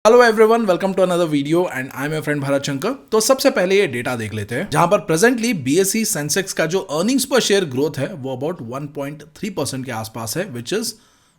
Hello everyone, welcome to another video and I am your friend Bharat Shankar. तो सबसे पहले ये डेटा देख लेते हैं, जहां पर प्रेजेंटली बीएसई सेंसेक्स का जो अर्निंग्स पर शेयर ग्रोथ है वो अबाउट 1.3% के आसपास है, which is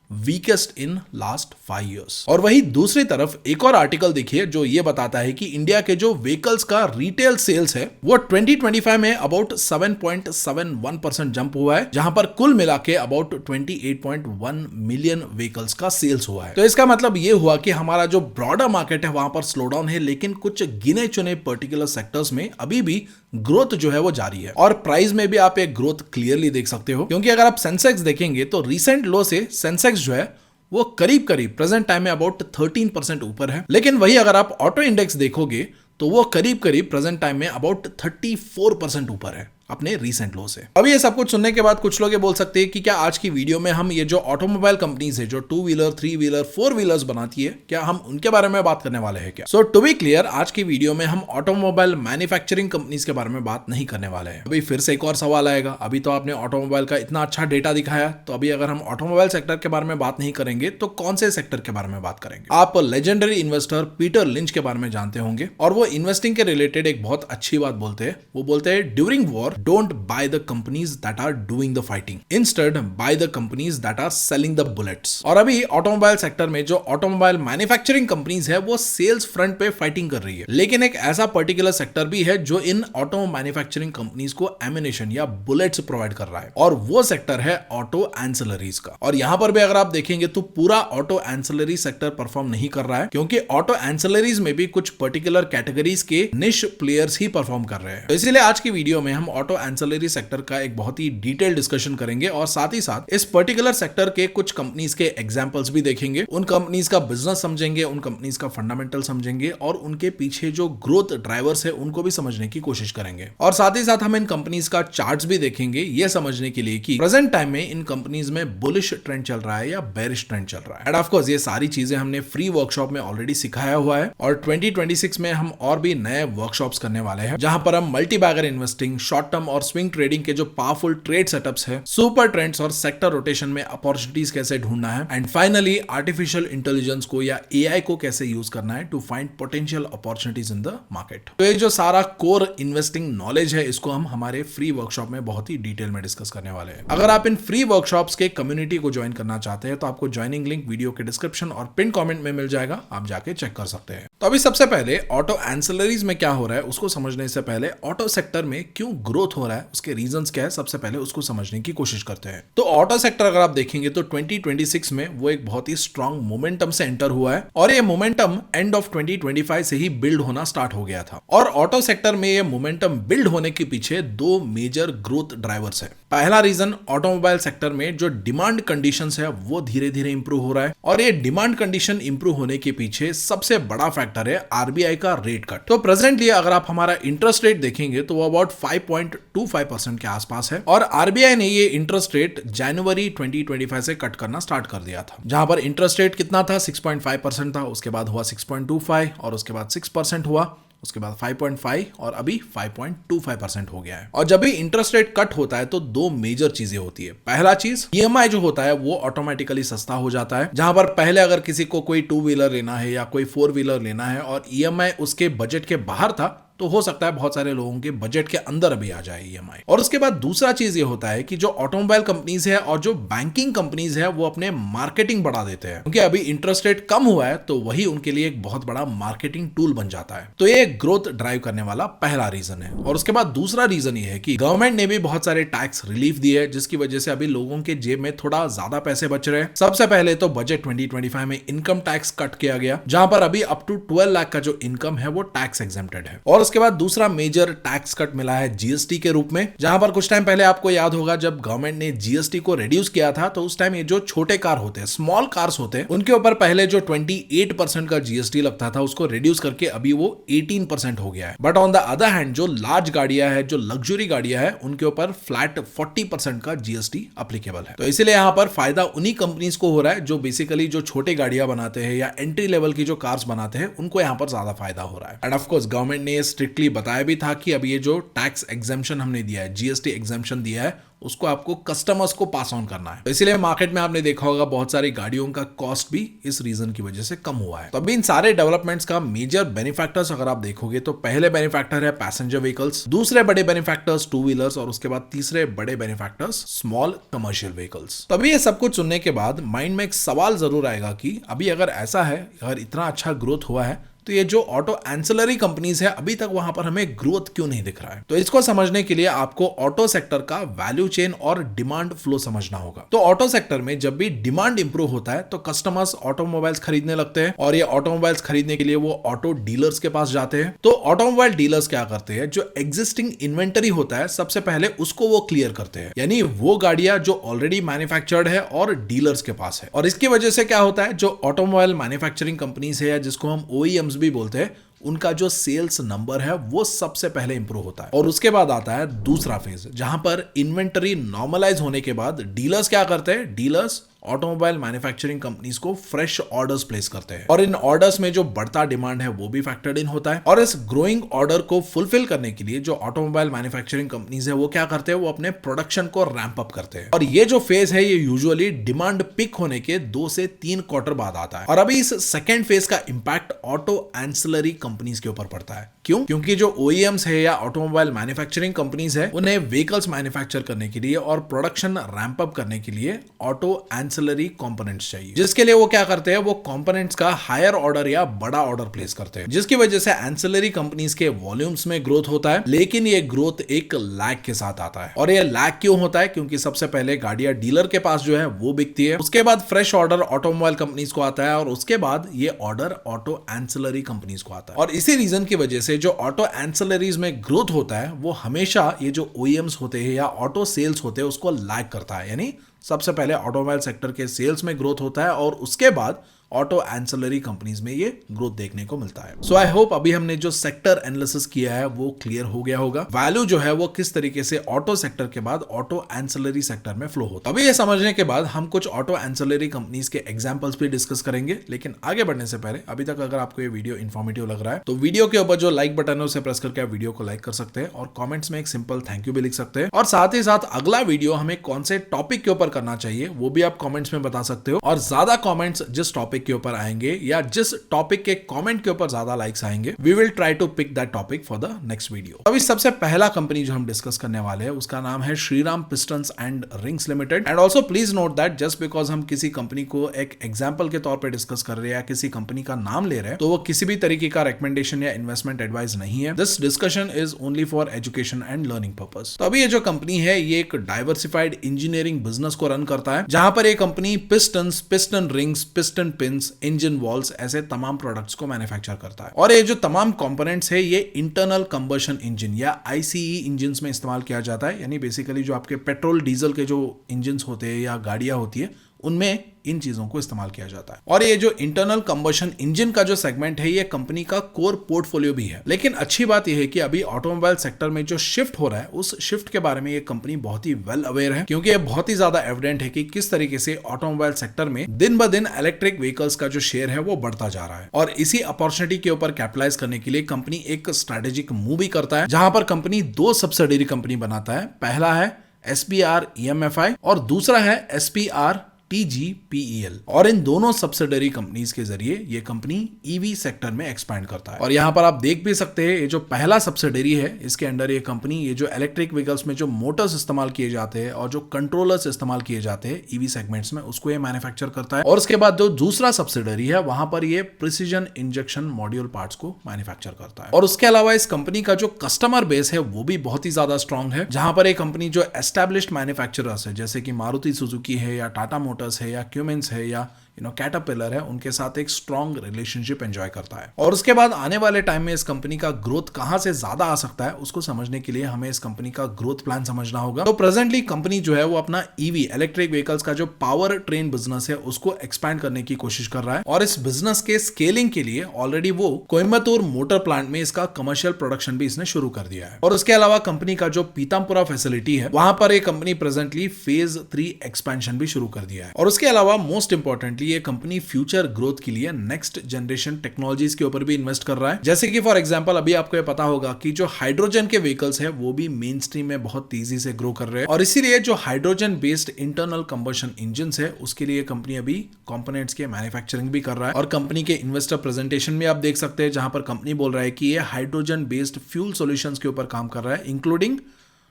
weakest in last 5 years। और वही दूसरी तरफ एक और आर्टिकल देखिए जो ये बताता है कि इंडिया के जो व्हीकल्स का रिटेल सेल्स है वो 2025 में अबाउट 7.71% जंप हुआ है, जहां पर कुल मिला के अबाउट 28.1 मिलियन व्हीकल्स का सेल्स हुआ है। तो इसका मतलब ये हुआ कि हमारा जो ब्रॉडर मार्केट है वहां पर स्लो डाउन है, लेकिन कुछ गिने चुने पर्टिकुलर सेक्टर्स में अभी भी ग्रोथ जो है वो जारी है। और प्राइस में भी आप एक ग्रोथ क्लियरली देख सकते हो, क्योंकि अगर आप सेंसेक्स देखेंगे तो रिसेंट लो से सेंसेक्स जो है वो करीब प्रेजेंट टाइम में अबाउट 13% ऊपर है। लेकिन वही अगर आप ऑटो इंडेक्स देखोगे तो वो करीब प्रेजेंट टाइम में अबाउट 34% ऊपर है अपने रीसेंट लो से। अब ये सब कुछ सुनने के बाद कुछ लोग ये बोल सकते हैं कि क्या आज की वीडियो में हम ये जो ऑटोमोबाइल कंपनीज है जो 2 व्हीलर 3 व्हीलर 4 व्हीलर्स बनाती है, क्या हम उनके बारे में बात करने वाले हैं क्या? सो टू बी क्लियर, आज की वीडियो में हम ऑटोमोबाइल मैन्युफैक्चरिंग कंपनीज के बारे में बात नहीं करने वाले हैं। अभी फिर से एक और सवाल आएगा, अभी तो आपने ऑटोमोबाइल का इतना अच्छा डेटा दिखाया, तो अभी अगर हम ऑटोमोबाइल सेक्टर के बारे में बात नहीं करेंगे तो कौन से सेक्टर के बारे में बात करेंगे? आप लेजेंडरी इन्वेस्टर पीटर लिंच के बारे में जानते होंगे, और वो इन्वेस्टिंग के रिलेटेड एक बहुत अच्छी बात बोलते हैं। वो बोलते हैं, during war don't buy the companies that are doing the fighting, instead buy the companies that are selling the bullets। और अभी ऑटोमोबाइल सेक्टर में जो ऑटोमोबाइल मैन्युफैक्चरिंग कंपनीज है वो सेल्स फ्रंट पे फाइटिंग कर रही है, लेकिन एक ऐसा पर्टिकुलर सेक्टर भी है जो इन ऑटो मैन्युफैक्चरिंग कंपनीज को एमिनेशन या बुलेट्स प्रोवाइड कर रहा है, और वो सेक्टर है ऑटो एंसिलरीज का। और यहां पर भी अगर आप देखेंगे तो पूरा ऑटो एंसिलरी सेक्टर परफॉर्म नहीं कर रहा है, क्योंकि ऑटो एंसिलरीज में भी कुछ पर्टिकुलर कैटेगरीज के निश प्लेयर्स ही परफॉर्म कर रहे हैं। तो इसीलिए आज की वीडियो में हम ऑटो एंसिलरी सेक्टर का एक बहुत ही डिटेल डिस्कशन करेंगे, और साथ ही साथ इस पर्टिकुलर सेक्टर के कुछ कंपनीज के एग्जांपल्स भी देखेंगे, उन कंपनीज का बिजनेस समझेंगे, उन कंपनीज का फंडामेंटल समझेंगे, और उनके पीछे जो ग्रोथ ड्राइवर्स है उनको भी समझने की कोशिश करेंगे। और साथ ही साथ हम इन कंपनीज का चार्ट्स भी देखेंगे, ये समझने के लिए कि प्रेजेंट टाइम में इन कंपनीज में बुलिश ट्रेंड चल रहा है या बेरिश ट्रेंड चल रहा है। एंड ऑफ कोर्स ये सारी चीजें हमने फ्री वर्कशॉप में ऑलरेडी सिखाया हुआ है, और 2026 में हम और भी नए वर्कशॉप्स करने वाले हैं, जहां पर हम multi bagger investing, short term और स्विंग ट्रेडिंग के जो पावरफुल ट्रेड सेटअप्स है, सुपर ट्रेंड्स और सेक्टर रोटेशन में अपॉर्चुनिटीज कैसे ढूंढना है, एंड फाइनली आर्टिफिशियल इंटेलिजेंस को या एआई को कैसे यूज करना है to find potential opportunities in the market. तो ये जो सारा कोर इन्वेस्टिंग नॉलेज है, इसको हम हमारे फ्री वर्कशॉप में बहुत ही डिटेल में डिस्कस करने वाले हैं। अगर आप इन फ्री वर्कशॉप्स के कम्युनिटी को ज्वाइन करना चाहते हैं तो आपको ज्वाइनिंग लिंक वीडियो के डिस्क्रिप्शन और पिन कमेंट में मिल जाएगा, आप जाके चेक कर सकते हैं। तो अभी सबसे पहले ऑटो एंसिलरीज में क्या हो रहा है उसको समझने से पहले ऑटो सेक्टर में क्यों ग्रोथ हो रहा है, उसके रीजंस क्या है, सबसे पहले उसको समझने की कोशिश करते हैं। तो ऑटो सेक्टर अगर आप देखेंगे तो 2026 में वो एक बहुत ही स्ट्रांग मोमेंटम से एंटर हुआ है, और ये मोमेंटम एंड ऑफ 2025 से ही बिल्ड होना स्टार्ट हो गया था। और ऑटो सेक्टर में ये मोमेंटम बिल्ड होने के पीछे दो मेजर ग्रोथ ड्राइवर्स है। पहला रीजन, ऑटोमोबाइल सेक्टर में जो डिमांड कंडीशंस है वो धीरे धीरे इंप्रूव हो रहा है, और ये डिमांड कंडीशन इंप्रूव होने के पीछे सबसे बड़ा फैक्टर है आरबीआई का रेट कट। तो प्रेजेंटली अगर आप हमारा इंटरेस्ट रेट देखेंगे तो वो अबाउट 5.25% के आसपास है, और आरबीआई ने ये इंटरेस्ट रेट जनवरी 2025 से कट करना स्टार्ट कर दिया था, जहां पर इंटरेस्ट रेट कितना था, 6.5% था, उसके बाद हुआ 6.25, और उसके बाद 6% हुआ, उसके बाद 5.5, और अभी 5.25% हो गया है। और जब भी इंटरेस्ट रेट कट होता है तो दो मेजर चीजें होती है। पहला चीज, ईएमआई जो होता है वो ऑटोमेटिकली सस्ता हो जाता है, जहां पर पहले अगर किसी को कोई 2 व्हीलर लेना है या कोई 4 व्हीलर लेना है और ईएमआई उसके बजट के बाहर था, तो हो सकता है बहुत सारे लोगों के बजट के अंदर अभी आ जाए ईएमआई। और उसके बाद दूसरा चीज ये होता है कि जो ऑटोमोबाइल कंपनीज है और जो बैंकिंग कंपनीज है वो अपने मार्केटिंग बढ़ा देते हैं, क्योंकि अभी इंटरेस्ट रेट कम हुआ है तो वही उनके लिए एक बहुत बड़ा मार्केटिंग टूल बन जाता है। तो ये ग्रोथ ड्राइव करने वाला पहला रीजन है। और उसके बाद दूसरा रीजन ये है कि गवर्नमेंट ने भी बहुत सारे टैक्स रिलीफ दिए है, जिसकी वजह से अभी लोगों के जेब में थोड़ा ज्यादा पैसे बच रहे हैं। सबसे पहले तो बजट 2025 में इनकम टैक्स कट किया गया, जहां पर अभी अप टू 12 लाख का जो इनकम है वो टैक्स एग्जेम्प्टेड है। और उसके बाद दूसरा मेजर टैक्स कट मिला है जीएसटी के रूप में, जहां पर कुछ टाइम पहले आपको याद होगा जब गवर्नमेंट ने जीएसटी को रिड्यूस किया था तो उस टाइम ये जो छोटे कार होते हैं, स्मॉल कार्स होते हैं, उनके ऊपर पहले जो 28% का जीएसटी लगता था उसको रिड्यूस करके अभी वो 18% हो गया है। But on the other hand जो लार्ज गाड़ियां है, जो लग्जरी गाड़ियां है, उनके ऊपर फ्लैट 40% का जीएसटी अप्लीकेबल है। तो इसीलिए यहां पर फायदा उन्हीं कंपनीज को हो रहा है जो बेसिकली जो छोटे गाड़ियां बनाते हैं या एंट्री लेवल की जो कार्स बनाते हैं, उनको यहां पर ज्यादा फायदा हो रहा है। एंड ऑफ कोर्स गवर्नमेंट ने स्ट्रिक्टली बताया भी था कि अब ये जो टैक्स एग्जेम्पशन हमने दिया है, जीएसटी एग्जेम्पशन दिया है, उसको आपको कस्टमर्स को पास ऑन करना है। तो इसीलिए मार्केट में आपने देखा होगा बहुत सारी गाड़ियों का कॉस्ट भी इस रीजन की वजह से कम हुआ है। तो अभी इन सारे डेवलपमेंट्स का मेजर बेनिफैक्टर्स अगर आप देखोगे तो पहले बेनिफैक्टर है पैसेंजर व्हीकल्स, दूसरे बड़े बेनिफैक्टर्स टू व्हीलर्स और उसके बाद तीसरे बड़े बेनिफैक्टर्स स्मॉल कमर्शियल व्हीकल्स। तो अभी ये सब कुछ सुनने के बाद माइंड में एक सवाल जरूर आएगा कि अभी अगर ऐसा है, अगर इतना अच्छा ग्रोथ हुआ है, तो ये जो ऑटो एंसिलरी कंपनीज है अभी तक वहां पर हमें ग्रोथ क्यों नहीं दिख रहा है? तो इसको समझने के लिए आपको ऑटो सेक्टर का वैल्यू चेन और डिमांड फ्लो समझना होगा। तो ऑटो सेक्टर में जब भी डिमांड इंप्रूव होता है तो कस्टमर्स ऑटोमोबाइल्स खरीदने लगते हैं और ये ऑटोमोबाइल्स खरीदने के लिए वो ऑटो डीलर्स के पास जाते हैं। तो ऑटोमोबाइल डीलर्स क्या करते हैं, जो एग्जिस्टिंग इन्वेंटरी होता है सबसे पहले उसको वो क्लियर करते हैं, यानी वो गाड़ियां जो ऑलरेडी मैन्युफैक्चर्ड है और डीलर्स के पास है। और इसकी वजह से क्या होता है, जो ऑटोमोबाइल मैन्युफैक्चरिंग कंपनीज है या जिसको हम OEMs भी बोलते हैं, उनका जो सेल्स नंबर है वो सबसे पहले इंप्रूव होता है। और उसके बाद आता है दूसरा फेज, जहां पर इन्वेंटरी नॉर्मलाइज होने के बाद डीलर्स क्या करते हैं, डीलर्स ऑटोमोबाइल मैन्युफैक्चरिंग कंपनीज को फ्रेश ऑर्डर्स प्लेस करते हैं और इन ऑर्डर्स में जो बढ़ता डिमांड है वो भी फैक्टर्ड इन होता है। और इस ग्रोइंग ऑर्डर को फुलफिल करने के लिए जो ऑटोमोबाइल मैन्युफैक्चरिंग कंपनीज है वो क्या करते हैं, वो अपने प्रोडक्शन को रैंप अप करते हैं। और ये जो फेज है ये यूजुअली डिमांड पिक होने के 2 से 3 क्वार्टर बाद आता है। और अभी इस सेकेंड फेज का इंपैक्ट ऑटो एंसिलरी कंपनीज के ऊपर पड़ता है। क्यों? क्योंकि जो OEMs है या ऑटोमोबाइल मैन्युफैक्चरिंग कंपनीज है उन्हें व्हीकल्स मैन्युफैक्चर करने के लिए और प्रोडक्शन रैंप अप करने के लिए ऑटो एंसिलरी कंपोनेंट्स चाहिए, जिसके लिए वो क्या करते हैं, वो कंपोनेंट्स का हायर ऑर्डर या बड़ा ऑर्डर प्लेस करते हैं, जिसकी वजह से एंसिलरी कंपनीज के वॉल्यूम्स में ग्रोथ होता है। लेकिन ये ग्रोथ एक लैग के साथ आता है। और ये लैग क्यों होता है? क्योंकि सबसे पहले गाड़ियां डीलर के पास जो है वो बिकती है, उसके बाद फ्रेश ऑर्डर ऑटोमोबाइल कंपनीज को आता है और उसके बाद ये ऑर्डर ऑटो एंसिलरी कंपनीज को आता है। और इसी रीजन की वजह से जो ऑटो एंसिलरीज में ग्रोथ होता है वो हमेशा ये जो OEMs होते हैं या ऑटो सेल्स होते हैं उसको लैग करता है। यानी सबसे पहले ऑटोमोबाइल सेक्टर के सेल्स में ग्रोथ होता है और उसके बाद ऑटो एंसिलरी कंपनीज में ये ग्रोथ देखने को मिलता है। सो आई होप अभी हमने जो सेक्टर एनालिसिस किया है वो क्लियर हो गया होगा। वैल्यू जो है वो किस तरीके से ऑटो सेक्टर के बाद ऑटो एंसिलरी सेक्टर में फ्लो होता है। अभी ये समझने के बाद हम कुछ ऑटो एंसिलरी कंपनीज के एग्जांपल्स भी डिस्कस करेंगे। लेकिन आगे बढ़ने से पहले अभी तक अगर आपको ये वीडियो इन्फॉर्मेटिव लग रहा है तो वीडियो के ऊपर जो लाइक बटन है उसे प्रेस करके आप वीडियो को लाइक कर सकते हैं और कॉमेंट्स में एक सिंपल थैंक यू भी लिख सकते हैं। और साथ ही साथ अगला वीडियो हमें कौन से टॉपिक के ऊपर करना चाहिए वो भी आप कॉमेंट्स में बता सकते हो। और ज्यादा कॉमेंट्स जिस टॉपिक के ऊपर आएंगे या जिस टॉपिक के कमेंट के ऊपर ज्यादा लाइक्स आएंगे, we will try to pick that topic for the next video. अभी सबसे पहला कंपनी जो हम डिस्कस करने वाले हैं उसका नाम है Shriram pistons and rings limited. And also please note that just because हम किसी कंपनी को एक एग्जांपल के तौर पे डिस्कस कर रहे हैं या किसी कंपनी का नाम ले रहे हैं तो वो किसी भी तरीके का रिकमेंडेशन या इन्वेस्टमेंट एडवाइस नहीं है। This discussion is only for education and learning purpose. तो अभी ये जो कंपनी है ये एक डाइवर्सिफाइड इंजीनियरिंग बिजनेस को रन करता है, जहां पर ये company pistons, piston rings, piston pins, engine walls ऐसे तमाम प्रोडक्ट्स को मैन्युफैक्चर करता है। और ये जो तमाम कंपोनेंट्स है ये इंटरनल कंबशन इंजन या ICE इंजन्स में इस्तेमाल किया जाता है। यानी बेसिकली जो आपके पेट्रोल डीजल के जो इंजन्स होते हैं या गाड़ियां होती है उनमें इन चीजों को इस्तेमाल किया जाता है। और ये जो इंटरनल कंबशन इंजन का जो सेगमेंट है ये कंपनी का कोर पोर्टफोलियो भी है। लेकिन अच्छी बात यह है कि अभी ऑटोमोबाइल सेक्टर में जो शिफ्ट हो रहा है उस शिफ्ट के बारे में ये कंपनी बहुत ही वेल अवेयर है, क्योंकि ये बहुत ही ज्यादा एविडेंट है कि किस तरीके से ऑटोमोबाइल सेक्टर में दिन ब दिन इलेक्ट्रिक व्हीकल्स का जो शेयर है वो बढ़ता जा रहा है। और इसी अपॉर्चुनिटी के ऊपर कैपिटलाइज करने के लिए कंपनी एक स्ट्रेटेजिक मूव भी करता है, जहां पर कंपनी 2 सब्सिडरी कंपनी बनाता है। पहला है SPR EMFI और दूसरा है SPR TGPEL। और इन दोनों सब्सिडरी कंपनीज के जरिए ये कंपनी EV सेक्टर में एक्सपैंड करता है। और यहां पर आप देख भी सकते हैं ये जो पहला सब्सिडरी है इसके अंडर ये कंपनी ये जो इलेक्ट्रिक व्हीकल्स में जो मोटर्स इस्तेमाल किए जाते हैं और जो कंट्रोलर्स इस्तेमाल किए जाते हैं EV सेगमेंट्स में उसको ये मैन्युफैक्चर करता है। और उसके बाद जो दूसरा सब्सिडरी है वहां पर ये प्रिसीजन इंजेक्शन मॉड्यूल पार्ट्स को मैन्युफैक्चर करता है। और उसके अलावा इस कंपनी का जो कस्टमर बेस है वो भी बहुत ही ज्यादा स्ट्रॉन्ग है, जहां पर एक कंपनी जो एस्टैब्लिश्ड मैन्युफैक्चरर्स है जैसे कि मारुति सुजुकी है या टाटा मोटर्स है या क्यूमेंस है या कैटरपिलर है, उनके साथ एक स्ट्रॉन्ग रिलेशनशिप एंजॉय करता है। और उसके बाद आने वाले टाइम में इस कंपनी का ग्रोथ कहां से ज्यादा आ सकता है उसको समझने के लिए हमें इस कंपनी का ग्रोथ प्लान समझना होगा। तो प्रेजेंटली कंपनी जो है वो अपना EV इलेक्ट्रिक व्हीकल्स का जो पावर ट्रेन बिजनेस है उसको एक्सपैंड करने की कोशिश कर रहा है। और इस बिजनेस के स्केलिंग के लिए ऑलरेडी वो कोयम्बतूर मोटर प्लांट में इसका कमर्शियल प्रोडक्शन भी इसने शुरू कर दिया है। और उसके अलावा कंपनी का जो पीतामपुरा फैसिलिटी है वहां पर एक कंपनी प्रेजेंटली फेज 3 एक्सपेंशन भी शुरू कर दिया है। और उसके अलावा मोस्ट इंपॉर्टेंटली अल्टीमेटली ये कंपनी फ्यूचर ग्रोथ के लिए नेक्स्ट जनरेशन टेक्नोलॉजीज के ऊपर भी इन्वेस्ट कर रहा है। जैसे कि फॉर एग्जांपल अभी आपको ये पता होगा कि जो हाइड्रोजन के व्हीकल्स है वो भी मेन स्ट्रीम में बहुत तेजी से ग्रो कर रहे हैं, और इसीलिए जो hydrogen based internal combustion engine है उसके लिए कंपनी अभी कंपोनेंट्स के मैन्युफैक्चरिंग भी कर रहा है। और कंपनी के इन्वेस्टर प्रेजेंटेशन में आप देख सकते हैं जहां पर कंपनी बोल रहा है कि ये हाइड्रोजन बेस्ड फ्यूल सॉल्यूशंस के ऊपर काम कर रहा है, including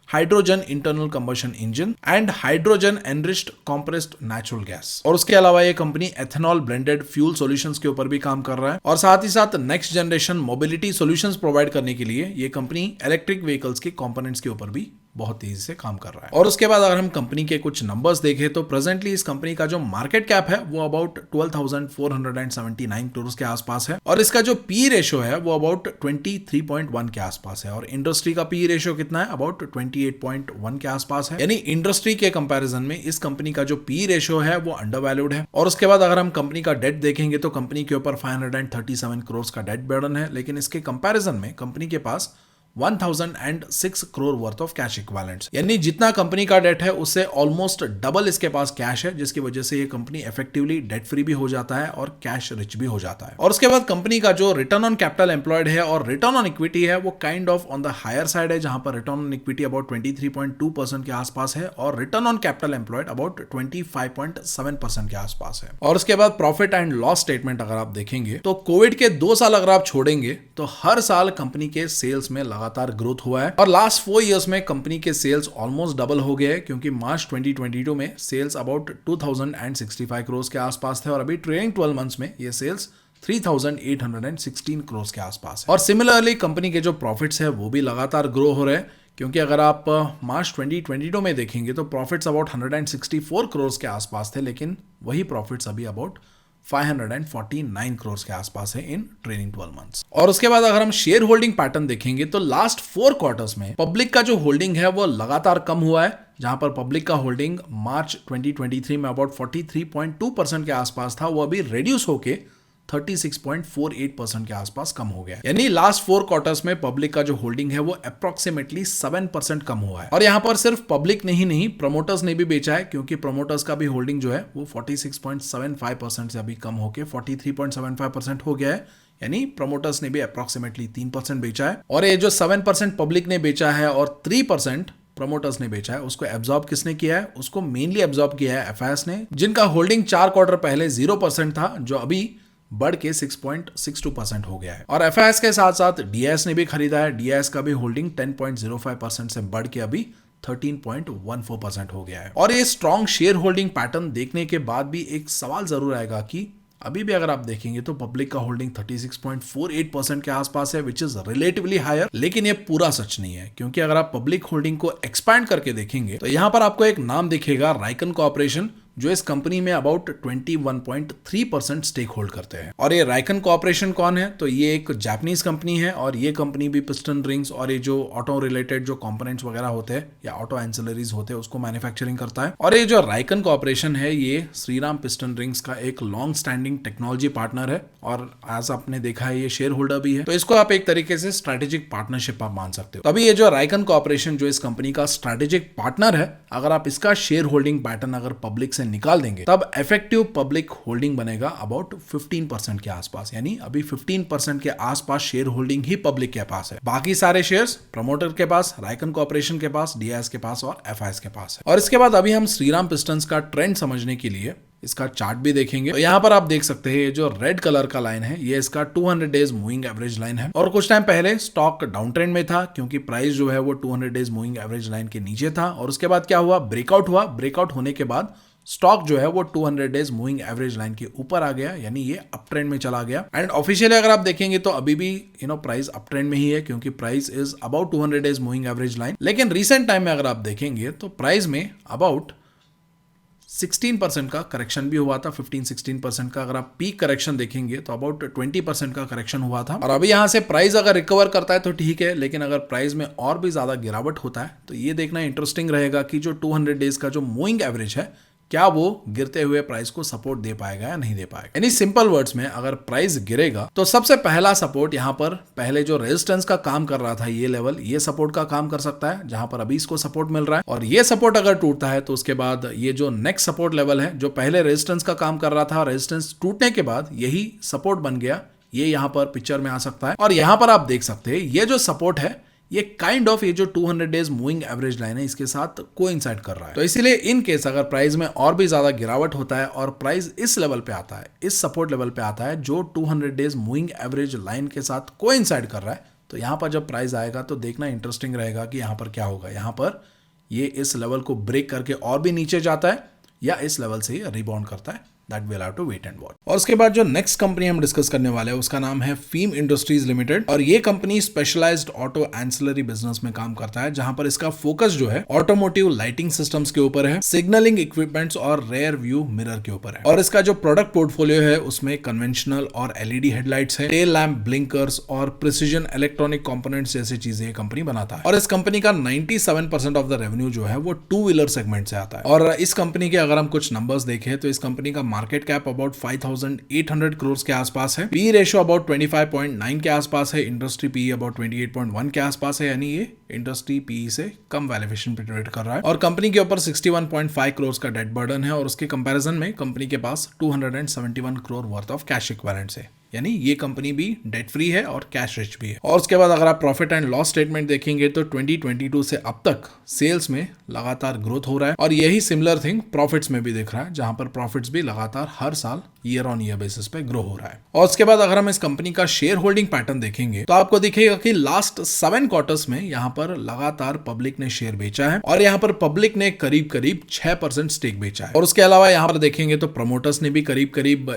hydrogen internal combustion engine and hydrogen enriched compressed natural gas. और उसके अलावा ये company ethanol blended fuel solutions के ऊपर भी काम कर रहा है, और साथ ही साथ next generation mobility solutions provide करने के लिए ये कंपनी इलेक्ट्रिक व्हीकल्स के कंपोनेंट्स के ऊपर भी बहुत तेजी से काम कर रहा है। और उसके बाद अगर हम कंपनी के कुछ नंबर्स देखें तो प्रेजेंटली इस कंपनी का जो मार्केट कैप है वो अबाउट 12,479 करोड़ के आसपास है, और इसका जो पी रेशियो है वो अबाउट 23.1 के आसपास है, और इंडस्ट्री का पी रेशियो कितना है, अबाउट 28.1 के आसपास है। यानी इंडस्ट्री के कंपैरिजन में इस कंपनी का जो पी रेशियो है वो अंडर वैल्यूड है। और उसके बाद अगर हम कंपनी का डेट देखेंगे तो कंपनी के ऊपर 537 करोड़ का डेट बर्डन है, लेकिन इसके कंपैरिजन में कंपनी के पास 1006 crore worth of cash equivalents, यानी जितना कंपनी का डेट है उससे ऑलमोस्ट डबल इसके पास कैश है, जिसकी वजह से ये कंपनी इफेक्टिवली डेट फ्री भी हो जाता है और कैश रिच भी हो जाता है। और उसके बाद कंपनी का जो रिटर्न ऑन कैपिटल एम्प्लॉयड है और रिटर्न ऑन इक्विटी है वो kind of on the higher side है, जहां पर रिटर्न ऑन इक्विटी अबाउट 23.2% के आसपास है और return on capital employed about 25.7% के आसपास है। और उसके बाद प्रॉफिट एंड लॉस स्टेटमेंट अगर आप देखेंगे तो कोविड के 2 साल अगर आप छोड़ेंगे तो हर साल कंपनी के सेल्स में लगातार ग्रोथ हुआ है, और लास्ट 4 इयर्स में कंपनी के सेल्स ऑलमोस्ट डबल हो गए, क्योंकि मार्च 2022 में सेल्स अबाउट 2065 करोड़ के आसपास थे, और अभी ट्रेलिंग 12 मंथ्स में ये सेल्स 3816 करोड़ के आसपास है। और सिमिलरली कंपनी के जो प्रॉफिट्स है वो भी लगातार ग्रो हो रहे हैं, क्योंकि अगर आप मार्च 2022 में देखेंगे तो प्रॉफिट्स अबाउट 164 करोड़ के आसपास थे, लेकिन वही प्रॉफिट्स अभी अबाउट 549 करोड़ के आसपास है इन ट्रेलिंग 12 मंथ्स। और उसके बाद अगर हम शेयर होल्डिंग पैटर्न देखेंगे तो लास्ट 4 क्वार्टर्स में पब्लिक का जो होल्डिंग है वो लगातार कम हुआ है, जहां पर पब्लिक का होल्डिंग मार्च 2023 में अबाउट 43.2% के आसपास था, वो अभी रिड्यूस होके 36.48% के आसपास कम हो गया। यानी लास्ट 4 क्वार्टर्स में पब्लिक का जो होल्डिंग है वो अप्रोक्सीमेटली 7% कम हुआ है। और यहां पर सिर्फ पब्लिक नहीं प्रमोटर्स ने भी बेचा है, क्योंकि प्रमोटर्स का भी होल्डिंग जो है वो 46.75% से अभी कम होके 43.75% हो गया है, यानी प्रमोटर्स ने भी अप्रोक्सीमेटली 3% बेचा है। और ये जो 7% पब्लिक ने बेचा है और 3% प्रमोटर्स ने बेचा है, उसको एब्जॉर्ब किसने किया है, उसको मेनली एब्जॉर्ब किया है एफआईएस ने, जिनका होल्डिंग 4 क्वार्टर पहले 0% था, जो अभी बढ़ के 6.62% हो गया है। और एफआईएस के साथ साथ डीआईएस ने भी खरीदा है, डीआईएस का भी होल्डिंग 10.05% से बढ़ के अभी 13.14% हो गया है। और ये स्ट्रॉन्ग शेयर होल्डिंग पैटर्न देखने के बाद भी एक सवाल जरूर आएगा कि अभी भी अगर आप देखेंगे तो पब्लिक का होल्डिंग 36.48% के आसपास है, विच इज रिलेटिवली हायर, लेकिन ये पूरा सच नहीं है, क्योंकि अगर आप पब्लिक होल्डिंग को एक्सपैंड करके देखेंगे तो यहां पर आपको एक नाम दिखेगा, राइकन कॉर्पोरेशन, जो इस कंपनी में अबाउट 21.3% स्टेक होल्ड करते हैं। और ये राइकन कॉर्पोरेशन कौन है, तो ये एक जापानीज कंपनी है, और ये कंपनी भी पिस्टन रिंग्स और ये जो ऑटो रिलेटेड जो कंपोनेंट्स वगैरह होते हैं या ऑटो एंसिलरीज होते हैं उसको मैन्युफैक्चरिंग करता है। और ये जो राइकन कॉर्पोरेशन है ये श्रीराम पिस्टन रिंग्स का एक लॉन्ग स्टैंडिंग टेक्नोलॉजी पार्टनर है, और आज आपने देखा है ये शेयर होल्डर भी है, तो इसको आप एक तरीके से स्ट्रेटेजिक पार्टनरशिप आप मान सकते हो। तभी ये जो राइकन कॉर्पोरेशन जो इस कंपनी का स्ट्रेटेजिक पार्टनर है, अगर आप इसका शेयर होल्डिंग पैटर्न अगर पब्लिक से निकाल देंगे तब इफेक्टिव पब्लिक होल्डिंग बनेगा अबाउट 15% के आसपास, यानी अभी 15% के आसपास शेयर होल्डिंग ही पब्लिक के पास है, बाकी सारे शेयर्स प्रमोटर के पास, राइकन कॉर्पोरेशन के पास, डीआईएस के पास और एफआईएस के पास है। और इसके बाद अभी हम श्रीराम पिस्टन्स का ट्रेंड समझने के लिए इसका चार्ट भी देखेंगे, तो यहां पर आप देख सकते हैं ये जो रेड कलर का लाइन है ये इसका 200 डेज मूविंग एवरेज लाइन है, और कुछ टाइम पहले स्टॉक डाउन ट्रेंड में था, क्योंकि प्राइस जो है वो 200 डेज मूविंग एवरेज लाइन के नीचे था, और उसके बाद क्या हुआ, ब्रेकआउट हुआ, ब्रेकआउट होने के बाद स्टॉक जो है वो 200 डेज मूविंग एवरेज लाइन के ऊपर आ गया, यानी ये अप ट्रेंड में चला गया। एंड ऑफिशियली अगर आप देखेंगे तो अभी भी प्राइस अप ट्रेंड में ही है, क्योंकि price is about 200 days moving average line. लेकिन रिसेंट टाइम में अगर आप देखेंगे तो प्राइस में अबाउट 16% का करेक्शन भी हुआ था, 15-16% का। अगर आप पीक करेक्शन देखेंगे तो अबाउट 20% का करेक्शन हुआ था, और अभी यहां से प्राइस अगर रिकवर करता है तो ठीक है, लेकिन अगर प्राइस में और भी ज्यादा गिरावट होता है तो ये देखना इंटरेस्टिंग रहेगा कि जो 200 डेज का जो मूविंग एवरेज है क्या वो गिरते हुए प्राइस को सपोर्ट दे पाएगा या नहीं दे पाएगा। यानी सिंपल वर्ड्स में अगर प्राइस गिरेगा तो सबसे पहला सपोर्ट यहाँ पर पहले जो रेजिस्टेंस का काम कर रहा था ये लेवल, ये सपोर्ट का काम कर सकता है जहां पर अभी इसको सपोर्ट मिल रहा है। और ये सपोर्ट अगर टूटता है तो उसके बाद ये जो नेक्स्ट सपोर्ट लेवल है जो पहले रेजिस्टेंस का काम कर रहा था, रेजिस्टेंस टूटने के बाद यही सपोर्ट बन गया, ये यहां पर पिक्चर में आ सकता है। और यहां पर आप देख सकते हैं ये जो सपोर्ट है ये काइंड ऑफ ये जो 200 डेज मूविंग एवरेज लाइन है इसके साथ कोइंसाइड कर रहा है। तो इसीलिए इन केस अगर प्राइस में और भी ज्यादा गिरावट होता है और प्राइस इस लेवल पे आता है, इस सपोर्ट लेवल पे आता है जो 200 डेज मूविंग एवरेज लाइन के साथ कोइंसाइड कर रहा है, तो यहां पर जब प्राइस आएगा तो देखना इंटरेस्टिंग रहेगा कि यहां पर क्या होगा। यहां पर ये इस लेवल को ब्रेक करके और भी नीचे जाता है या इस लेवल से ही रिबाउंड करता है, that will have to wait and watch. और उसके बाद जो नेक्स्ट कंपनी हम डिस्कस करने वाले हैं उसका नाम है फीम इंडस्ट्रीज लिमिटेड। और ये company specialised auto ancillary business में काम करता है जहां पर इसका फोकस जो है ऑटोमोटिव लाइटिंग सिस्टम्स के ऊपर है, सिग्नलिंग इक्विपमेंट्स और रेयर व्यू मिरर के ऊपर है। और इसका जो प्रोडक्ट पोर्टफोलियो है उसमें कन्वेंशनल और एलईडी हेडलाइट्स है, टेल लैम्प, ब्लिंकर्स और प्रिसीजन इलेक्ट्रॉनिक कंपोनेंट्स जैसी चीजें ये कंपनी बनाता है। और इस कंपनी का 97% ऑफ द रेवेन्यू जो है वो टू व्हीलर सेगमेंट से आता है। और इस कंपनी के अगर हम कुछ नंबर्स देखें तो इस कंपनी का मार्केट कैप अबाउट 5,800 करोड़ के आसपास है, पी रेशियो अबाउट 25.9 के आसपास है, इंडस्ट्री पी अबाउट 28.1 के आसपास है, यानी ये इंडस्ट्री पी से कम वैल्यूएशन पे ट्रेड कर रहा है। और कंपनी के ऊपर 61.5 करोड़ का डेट बर्डन है और उसके कंपैरिजन में कंपनी के पास 271 crore worth of cash equivalents है, यानी ये कंपनी भी डेट फ्री है और कैश रिच भी है। और उसके बाद अगर आप प्रॉफिट एंड लॉस स्टेटमेंट देखेंगे तो 2022 से अब तक सेल्स में लगातार ग्रोथ हो रहा है और यही सिमिलर थिंग प्रॉफिट्स में भी दिख रहा है जहां पर प्रॉफिट्स भी लगातार हर साल ईयर ऑन ईयर बेसिस पे ग्रो हो रहा है। और उसके बाद अगर हम इस कंपनी का शेयर होल्डिंग पैटर्न देखेंगे तो आपको दिखेगा कि लास्ट 7 क्वार्टर्स में यहाँ पर लगातार पब्लिक ने शेयर बेचा है और यहाँ पर पब्लिक ने करीब करीब 6% स्टेक बेचा है। और उसके अलावा यहाँ पर देखेंगे तो प्रमोटर्स ने भी करीब करीब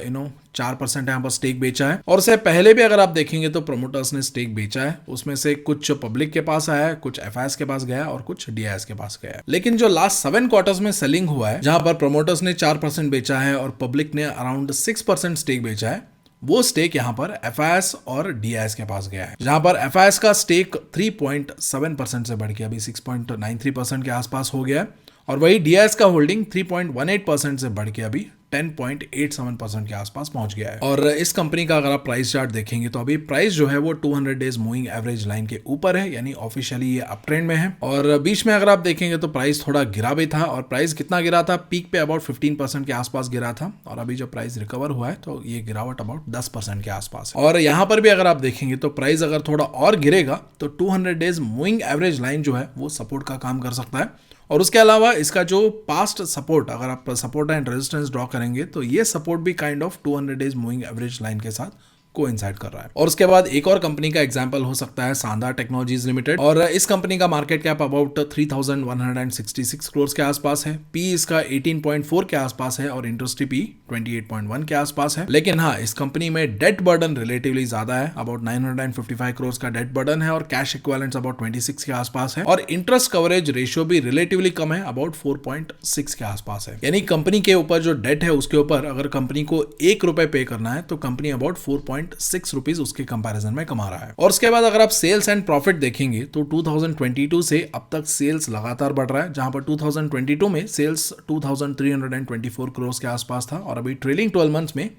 4% यहाँ पर स्टेक बेचा है। और उससे पहले भी अगर आप देखेंगे तो प्रमोटर्स ने स्टेक बेचा है, उसमें से कुछ पब्लिक के पास आया है, कुछ एफआईएस के पास गया और कुछ डीआईएस के पास गया है। लेकिन जो लास्ट 7 क्वार्टर्स में सेलिंग हुआ है जहां पर प्रमोटर्स ने 4% बेचा है और पब्लिक ने अराउंड 6% स्टेक बेचा है, वो स्टेक यहां पर एफआईएस और डीआईएस के पास गया है, जहां पर एफआईएस का स्टेक 3.7% से बढ़ के अभी 6.93% के आसपास हो गया है और वही डीआईएस का होल्डिंग 3.18% से बढ़ के अभी 10.87% के आसपास पहुंच गया है। और इस कंपनी का अगर आप प्राइस चार्ट देखेंगे तो अभी प्राइस जो है वो 200 डेज मूविंग एवरेज लाइन के ऊपर है, यानी ऑफिशियली ये अप ट्रेंड में है। और बीच में अगर आप देखेंगे तो प्राइस थोड़ा गिरा भी था और प्राइस कितना गिरा था, पीक पे अबाउट 15% के आसपास गिरा था और अभी जब प्राइस रिकवर हुआ है तो ये गिरावट अबाउट 10% के आसपास है। और यहाँ पर भी अगर आप देखेंगे तो प्राइस अगर थोड़ा और गिरेगा तो 200 डेज मूविंग एवरेज लाइन जो है वो सपोर्ट का काम कर सकता है। और उसके अलावा इसका जो पास्ट सपोर्ट, अगर आप सपोर्ट एंड रेजिस्टेंस ड्रॉ करेंगे तो ये सपोर्ट भी kind of 200 days moving average line के साथ कोइंसाइड कर रहा है। और उसके बाद एक और कंपनी का एग्जांपल हो सकता है शानदार टेक्नोलॉजीज लिमिटेड। और इस कंपनी का मार्केट कैप अबाउट 3,166 करोड़ के आसपास है, पी इसका 18.4 के आसपास है और इंडस्ट्री पी 28.1 के आसपास है। लेकिन हाँ, इस कंपनी में डेट बर्डन रिलेटिवली ज्यादा है, अबाउट 955 करोड़ का डेट बर्डन है और कैश इक्विवेलेंट्स अबाउट 26 के आसपास है और इंटरेस्ट कवरेज रेशियो भी रिलेटिवली कम है, अबाउट 4.6 के आसपास है। यानी कंपनी के ऊपर जो डेट है उसके ऊपर अगर कंपनी को 1 रुपए पे करना है तो कंपनी अबाउट 4.6 रुपीज उसके कंपैरिजन में कमा रहा है। और उसके बाद अगर आप सेल्स एंड प्रॉफिट देखेंगे तो 2022 से अब तक सेल्स लगातार बढ़ रहा है, जहां पर 2022 में सेल्स 2,324 करोड़ के आसपास था और अभी ट्रेलिंग 12 मंथ्स में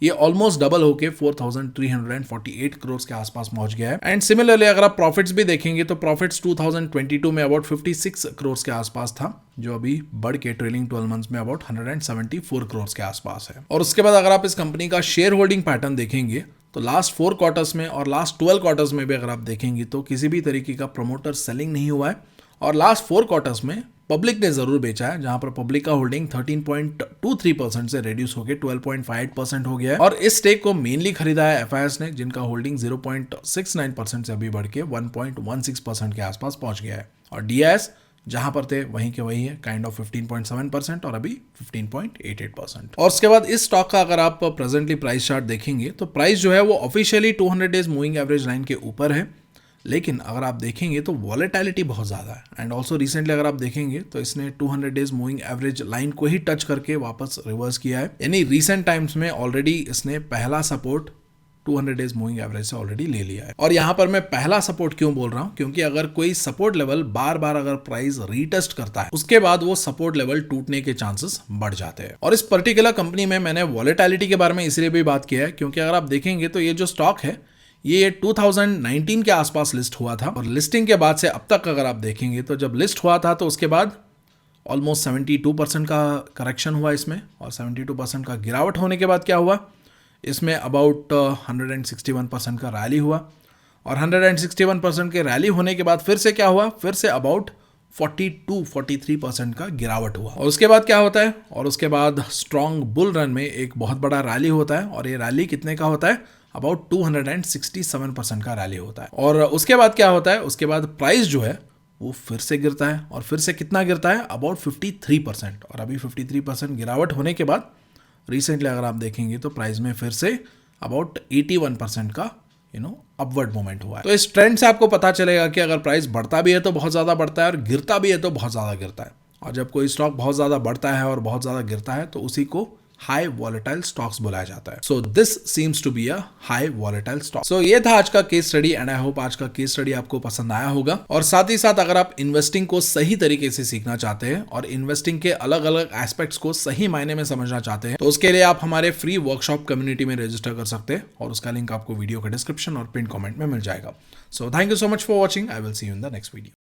ये ऑलमोस्ट डबल होके 4,348 करोड़ के आसपास पहुंच गया है। एंड सिमिलरली अगर आप प्रॉफिट्स भी देखेंगे तो प्रॉफिट्स 2022 में अबाउट 56 करोड़ के आसपास था, जो अभी बढ़ के ट्रेलिंग 12 मंथ्स में अबाउट 174 करोड़ के आसपास है। और उसके बाद अगर आप इस कंपनी का शेयर होल्डिंग पैटर्न देखेंगे तो लास्ट 4 क्वार्टर्स में और लास्ट 12 क्वार्टर्स में भी अगर आप देखेंगे तो किसी भी तरीके का प्रमोटर सेलिंग नहीं हुआ है और लास्ट 4 क्वार्टर्स में पब्लिक ने जरूर बेचा है, जहां पर पब्लिक का होल्डिंग 13.23% से रेड्यूस होकर 12.58% हो गया है। और इस स्टेक को मेनली खरीदा है एफआईएस ने, जिनका होल्डिंग 0.69% से अभी बढ़ के 1.16% के आसपास पहुंच गया है। और डीआईएस जहां पर थे वहीं के वही है, काइंड ऑफ 15.7% और अभी 15.88%। और उसके बाद इस स्टॉक का अगर आप प्रेजेंटली प्राइस चार्ट देखेंगे तो प्राइस जो है वो officially 200 days moving average line के ऊपर है, लेकिन अगर आप देखेंगे तो वॉलेटिलिटी बहुत ज़्यादा है। एंड ऑल्सो रिसेंटली अगर आप देखेंगे तो इसने 200 डेज मूविंग एवरेज लाइन को ही टच करके वापस रिवर्स किया है, यानी रिसेंट टाइम्स में ऑलरेडी इसने पहला सपोर्ट 200 डेज मूविंग एवरेज से ऑलरेडी ले लिया है। और यहां पर मैं पहला सपोर्ट क्यों बोल रहा हूं, क्योंकि अगर कोई सपोर्ट लेवल बार बार अगर प्राइस रीटेस्ट करता है उसके बाद वो सपोर्ट लेवल टूटने के चांसेस बढ़ जाते हैं। और इस पर्टिकुलर कंपनी में मैंने वॉलेटिलिटी के बारे में इसलिए भी बात किया है क्योंकि अगर आप देखेंगे तो ये जो स्टॉक है ये 2019 के आसपास लिस्ट हुआ था, और लिस्टिंग के बाद से अब तक अगर आप देखेंगे तो जब लिस्ट हुआ था तो उसके बाद ऑलमोस्ट 72% का करेक्शन हुआ इसमें, और 72% का गिरावट होने के बाद क्या हुआ, इसमें अबाउट 161% का रैली हुआ, और 161% के रैली होने के बाद फिर से क्या हुआ, फिर से अबाउट 42-43% का गिरावट हुआ। और उसके बाद क्या होता है, और उसके बाद स्ट्रॉन्ग बुल रन में एक बहुत बड़ा रैली होता है, और ये रैली कितने का होता है, अबाउट 267% का रैली होता है। और उसके बाद क्या होता है, उसके बाद प्राइस जो है वो फिर से गिरता है, और फिर से कितना गिरता है, अबाउट 53%। और अभी 53% गिरावट होने के बाद रिसेंटली अगर आप देखेंगे तो प्राइस में फिर से अबाउट 81% का अपवर्ड मोमेंट हुआ है। तो इस ट्रेंड से आपको पता चलेगा कि अगर प्राइस बढ़ता भी है तो बहुत ज़्यादा बढ़ता है, और गिरता भी है तो बहुत ज़्यादा गिरता है। और जब कोई स्टॉक बहुत ज़्यादा बढ़ता है और बहुत ज़्यादा गिरता है तो उसी को हाई वॉलेटाइल स्टॉक्स बुलाया जाता है। So this seems to be a high volatile stock. So ये था आज का case study, and I hope आज का केस स्टडी आपको पसंद आया होगा। और साथ ही साथ अगर आप इन्वेस्टिंग को सही तरीके से सीखना चाहते हैं और इन्वेस्टिंग के अलग अलग एस्पेक्ट्स को सही मायने में समझना चाहते हैं तो उसके लिए आप हमारे फ्री वर्कशॉप कम्युनिटी में रजिस्टर कर सकते हैं, और उसका लिंक आपको वीडियो के डिस्क्रिप्शन और पिन कमेंट में मिल जाएगा। So thank you so much for watching. I will see you in the next video.